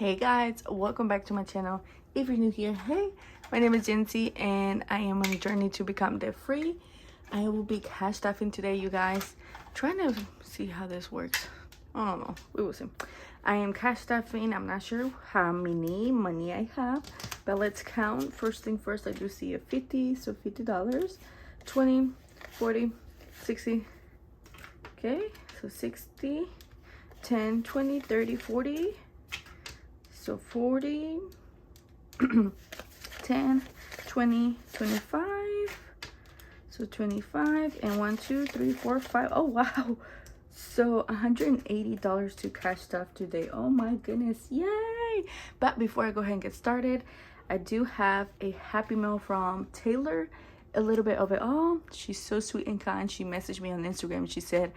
Hey guys, welcome back to my channel. If you're new here, hey, my name is Jency and I am on a journey to become debt free. I will be cash stuffing today, you guys. Trying to see how this works. I don't know, we will see. I am cash stuffing. I'm not sure how many money I have, but let's count. First thing first, I do see a 50, so $50, 20, 40, 60. Okay, so 60, 10, 20, 30, 40. So 40, 10, 20, 25. So 25 and 1, 2, 3, 4, 5. Oh, wow. So $180 to cash stuff today. Oh my goodness. Yay. But before I go ahead and get started, I do have a happy mail from Taylor. A little bit of it all. She's so sweet and kind. She messaged me on Instagram. She said,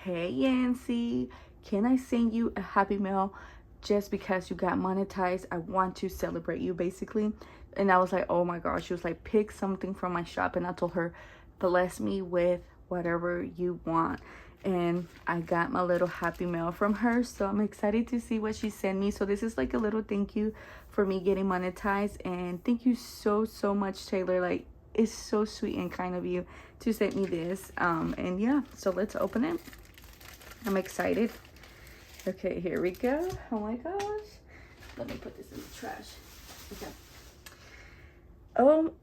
hey, Yancy, can I send you a happy mail? Just because you got monetized, I want to celebrate you, basically. And I was like, oh my gosh. She was like, pick something from my shop. And I told her, bless me with whatever you want. And I got my little happy mail from her, so I'm excited to see what she sent me. So this is like a little thank you for me getting monetized, and thank you so much, Taylor. Like, it's so sweet and kind of you to send me this. And yeah, so let's open it. I'm excited. Okay, here we go. Oh my gosh. Let me put this in the trash. Okay.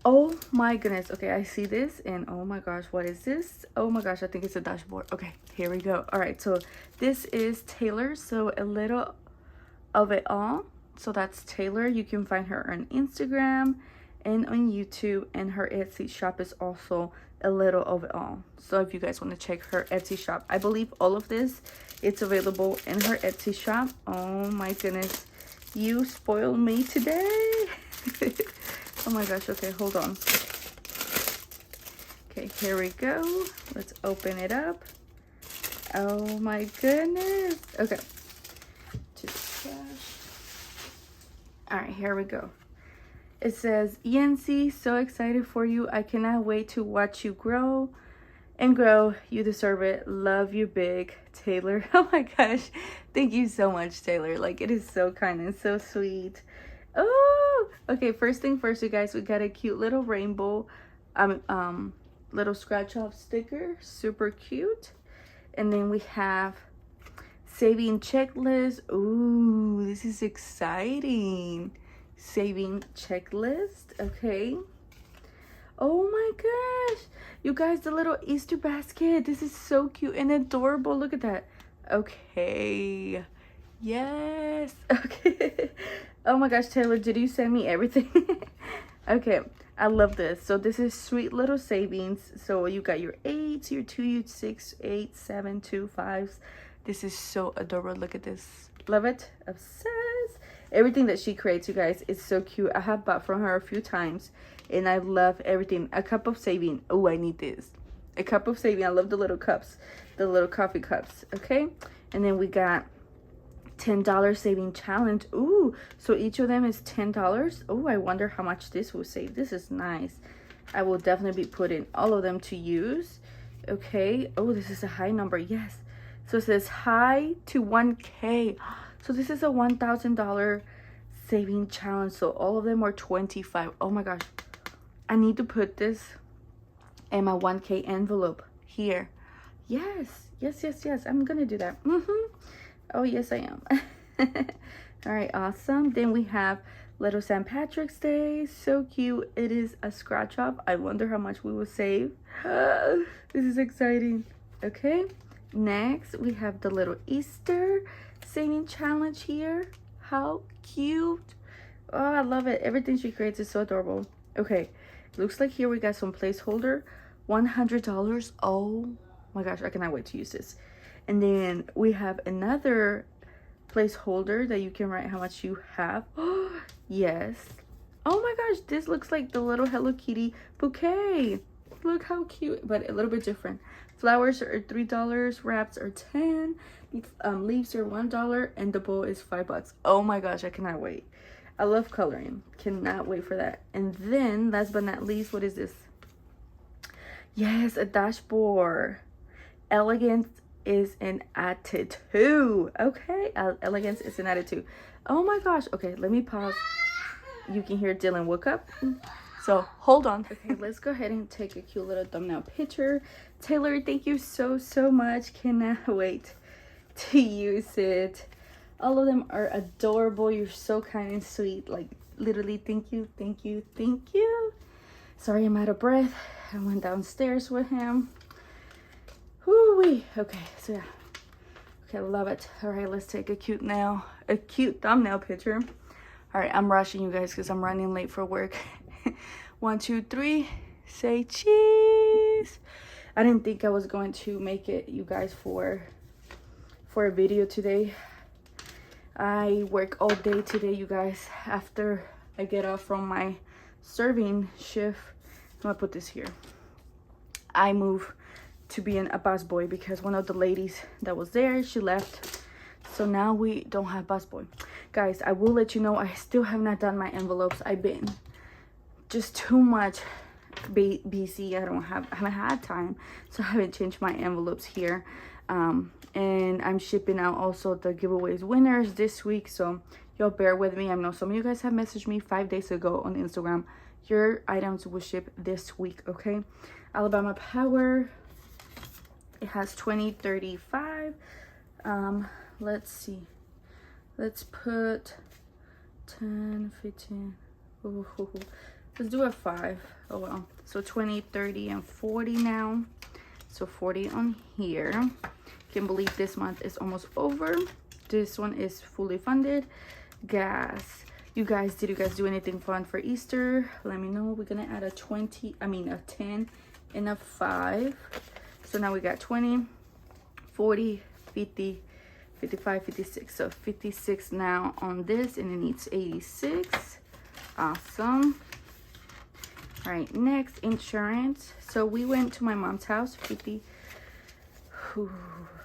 Oh my goodness. Okay, I see this and oh my gosh, what is this? Oh my gosh, I think it's a dashboard. Okay, here we go. All right, so this is Taylor. So a little of it all. So that's Taylor. You can find her on Instagram and on YouTube, and her Etsy shop is also a little of it all. So if you guys want to check her Etsy shop, I believe all of this, it's available in her Etsy shop. Oh my goodness, you spoiled me today. Oh my gosh. Okay, hold on. Okay, here we go. Let's open it up. Oh my goodness. Okay, to the trash. All right, here we go. It says, Yancy, so excited for you. I cannot wait to watch you grow and grow. You deserve it. Love you big, Taylor. Oh my gosh. Thank you so much, Taylor. Like, it is so kind and so sweet. Oh, okay. First thing first, you guys, we got a cute little rainbow, little scratch off sticker. Super cute. And then we have saving checklist. Ooh, this is exciting. Saving checklist. Okay. Oh my gosh, you guys, the little Easter basket. This is so cute and adorable. Look at that. Okay, yes. Okay. Oh my gosh, Taylor, did you send me everything? Okay, I love this. So this is sweet little savings. So you got your 8s, your 2, your 6, 8, 7, 2, 5s. This is so adorable. Look at this. Love it. Obsessed. Everything that she creates, you guys, is so cute. I have bought from her a few times and I love everything. A cup of saving. Oh, I need this. A cup of saving. I love the little cups, the little coffee cups. Okay, and then we got $10 saving challenge. Ooh, so each of them is $10. Oh, I wonder how much this will save. This is nice. I will definitely be putting all of them to use. Okay. Oh, this is a high number. Yes. So it says high to 1K. So this is a $1,000 saving challenge. So all of them are 25. Oh my gosh. I need to put this in my 1K envelope here. Yes. I'm going to do that. Oh, yes, I am. All right. Awesome. Then we have little St. Patrick's Day. So cute. It is a scratch off. I wonder how much we will save. This is exciting. Okay. Next, we have the little Easter saving challenge here. How cute. Oh, I love it. Everything she creates is so adorable. Okay, looks like here we got some placeholder. $100. Oh my gosh, I cannot wait to use this. And then we have another placeholder that you can write how much you have. Oh, yes. Oh my gosh, this looks like the little Hello Kitty bouquet. Look how cute, but a little bit different. Flowers are $3, wraps are $10, leaves are $1, and the bowl is $5. Oh my gosh, I cannot wait. I love coloring. Cannot wait for that. And then, last but not least, what is this? Yes, a dashboard. Elegant is an attitude. Okay, elegance is an attitude. Oh my gosh. Okay, let me pause. You can hear Dylan woke up. So hold on. Okay, let's go ahead and take a cute little thumbnail picture. Taylor, thank you so much. Cannot wait to use it. All of them are adorable. You're so kind and sweet. Like literally, thank you. Sorry, I'm out of breath. I went downstairs with him. Whoo-wee. Okay, so yeah. Okay, love it. All right, let's take a cute thumbnail picture. All right, I'm rushing you guys because I'm running late for work. 1, 2, 3, say cheese. I didn't think I was going to make it, you guys, for a video today. I work all day today, you guys. After I get off from my serving shift, I'm gonna put this here. I move to being a busboy because one of the ladies that was there, she left. So now we don't have busboy. Guys, I will let you know, I still have not done my envelopes. I've been just too much busy. I haven't had time, so I haven't changed my envelopes here. And I'm shipping out also the giveaways winners this week, so y'all bear with me. I know some of you guys have messaged me 5 days ago on Instagram. Your items will ship this week, okay? Alabama Power, it has 2035. Let's see, let's put 10, 15. Ooh, let's do a 5. Oh well, so 20, 30, and 40 now. So 40 on here. Can't believe this month is almost over. This one is fully funded. Gas. You guys, did you guys do anything fun for Easter? Let me know. We're gonna add a 10 and a 5. So now we got 20, 40, 50, 55, 56. So 56 now on this, and it needs 86. Awesome. All right, next, insurance. So we went to my mom's house, 50.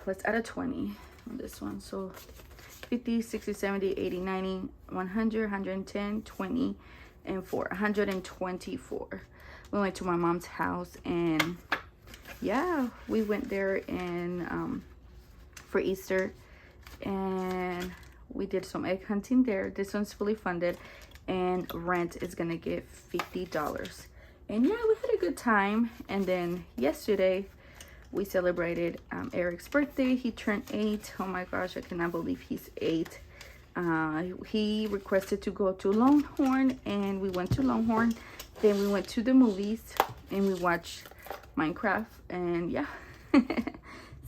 Let's add a 20 on this one. So 50, 60, 70, 80, 90, 100, 110, 20, and 4. 124. We went to my mom's house, and yeah, we went there and for Easter, and we did some egg hunting there. This one's fully funded, and rent is gonna get $50. And yeah, we had a good time. And then yesterday we celebrated Eric's birthday. He turned 8. Oh my gosh, I cannot believe he's 8. He requested to go to Longhorn, and we went to Longhorn. Then we went to the movies and we watched Minecraft, and yeah.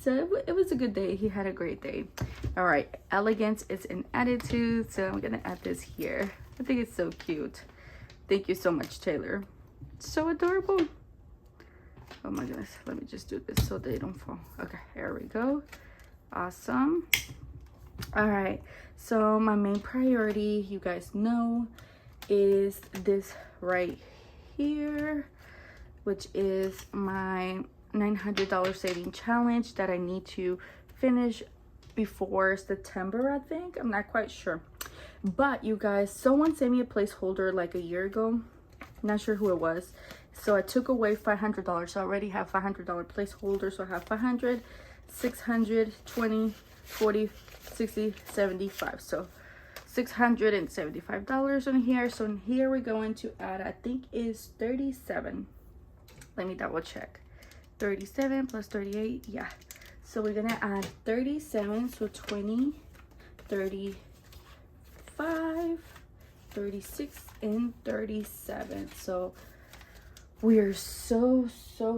So it was a good day. He had a great day. All right, elegance is an attitude, so I'm gonna add this here. I think it's so cute. Thank you so much, Taylor. So adorable. Oh my goodness, let me just do this so they don't fall. Okay, here we go. Awesome. All right, so my main priority, you guys know, is this right here, which is my $900 saving challenge that I need to finish before September, I think. I'm not quite sure. But you guys, someone sent me a placeholder like a year ago. Not sure who it was. So I took away $500. So I already have $500 placeholder. So I have 500, 600, 20, 40, 60, 75. So $675 on here. So in here we're going to add, I think is 37. Let me double check. 37 plus 38. Yeah. So we're gonna add 37. So 20, 35, 36, and 37. So we are so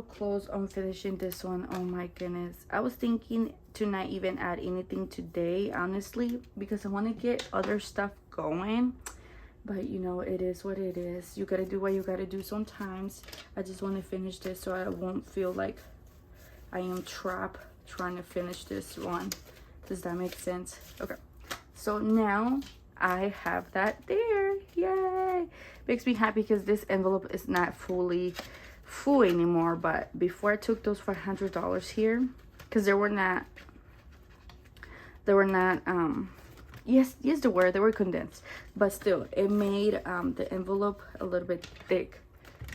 close on finishing this one. Oh my goodness, I was thinking to not even add anything today, honestly, because I want to get other stuff going. But you know, it is what it is. You gotta do what you gotta do sometimes. I just want to finish this so I won't feel like I am trapped trying to finish this one. Does that make sense? Okay, so now I have that there. Yay! Makes me happy because this envelope is not fully full anymore. But before I took those $500 here, because they were not yes they were condensed, but still it made the envelope a little bit thick.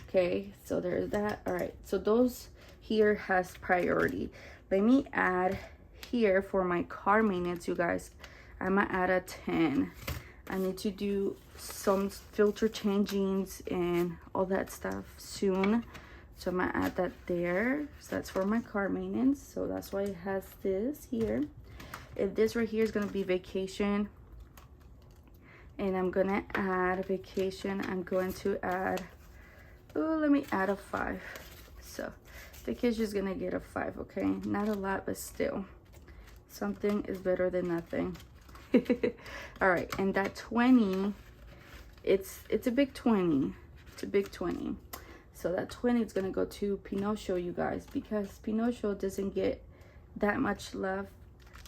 Okay, so there's that. All right, so those here has priority. Let me add here for my car maintenance, you guys, I'm gonna add a 10. I need to do some filter changings and all that stuff soon, so I'm gonna add that there. So that's for my car maintenance, so that's why it has this here. If this right here is gonna be vacation, and I'm gonna add vacation, I'm going to add, oh, let me add a 5. So vacation is gonna get a 5, okay? Not a lot, but still, something is better than nothing. All right, and that 20, it's a big 20. It's a big 20. So that 20 is gonna go to Pinocchio, you guys, because Pinocchio doesn't get that much love.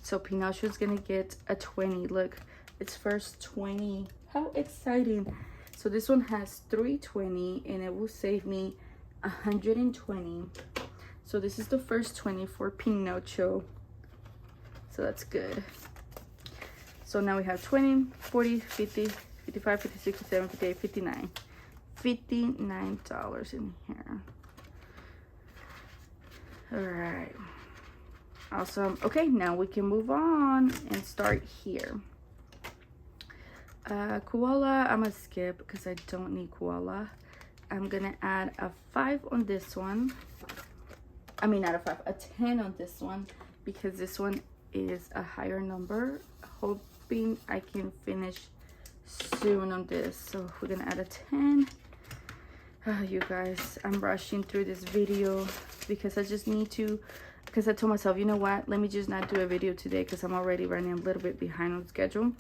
So Pinocchio is gonna get a 20. Look, it's first 20. How exciting! So this one has 320, and it will save me 120. So this is the first 20 for Pinocchio. So that's good. So now we have 20, 40, 50, 55, 56, 57, 58, 59. $59 in here. All right. Awesome. Okay, now we can move on and start here. Koala, I'm gonna skip because I don't need koala. I'm gonna add a 5 on this one. I mean, not a 5, a 10 on this one, because this one is a higher number. Hoping I can finish soon on this. So we're gonna add a 10. You guys, I'm rushing through this video because I just need to, because I told myself, you know what, let me just not do a video today because I'm already running a little bit behind on schedule.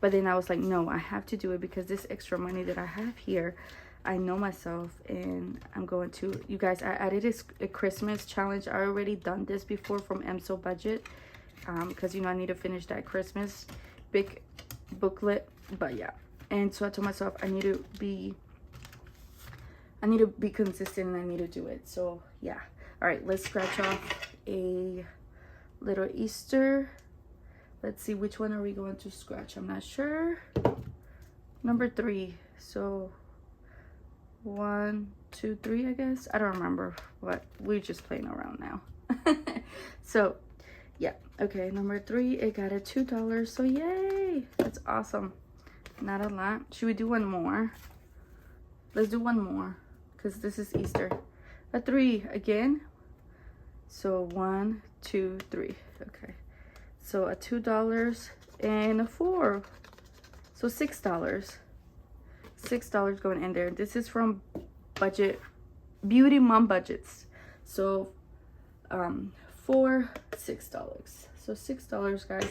But then I was like, no, I have to do it because this extra money that I have here, I know myself, and I'm going to, you guys, I added a Christmas challenge. I already done this before from EMSO budget, because, you know, I need to finish that Christmas big booklet. But yeah, and so I told myself I need to be consistent, and I need to do it. So yeah. All right, let's scratch off a little Easter. Let's see, which one are we going to scratch? I'm not sure. Number 3. So 1, 2, 3, I guess. I don't remember, but we're just playing around now. So yeah, okay, number 3, it got a $2. So yay, that's awesome. Not a lot. Should we do one more? Let's do one more because this is Easter. A 3 again. So 1, 2, 3. Okay. So a $2 and a 4. So $6. $6 going in there. This is from budget, Beauty Mom Budgets. So 4, $6. So $6, guys.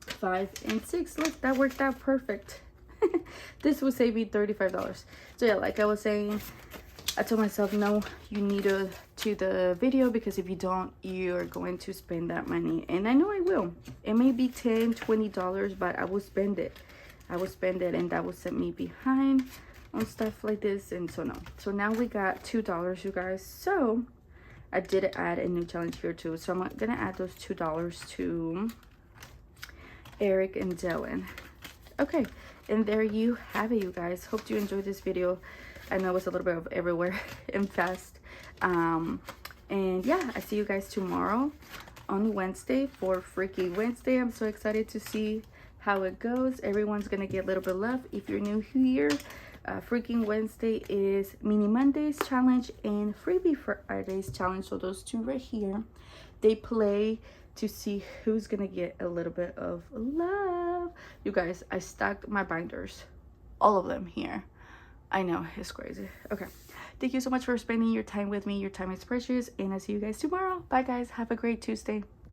5 and 6. Look, that worked out perfect. This will save me $35. So yeah, like I was saying, I told myself, no, you need to do the video, because if you don't, you're going to spend that money. And I know I will. It may be $10, $20, but I will spend it. I will spend it, and that will set me behind on stuff like this. And so no. So now we got $2, you guys. So I did add a new challenge here too. So I'm gonna add those $2 to Eric and Dylan. Okay, and there you have it, you guys. Hope you enjoyed this video. I know it was a little bit of everywhere and fast. And yeah, I see you guys tomorrow on Wednesday for Freaky Wednesday. I'm so excited to see how it goes. Everyone's gonna get a little bit of love. If you're new here, Freaking Wednesday is Mini Mondays challenge and Freebie Fridays challenge. So those two right here, they play to see who's gonna get a little bit of love. You guys, I stacked my binders, all of them here. I know, it's crazy. Okay, thank you so much for spending your time with me. Your time is precious, and I'll see you guys tomorrow. Bye guys, have a great Tuesday.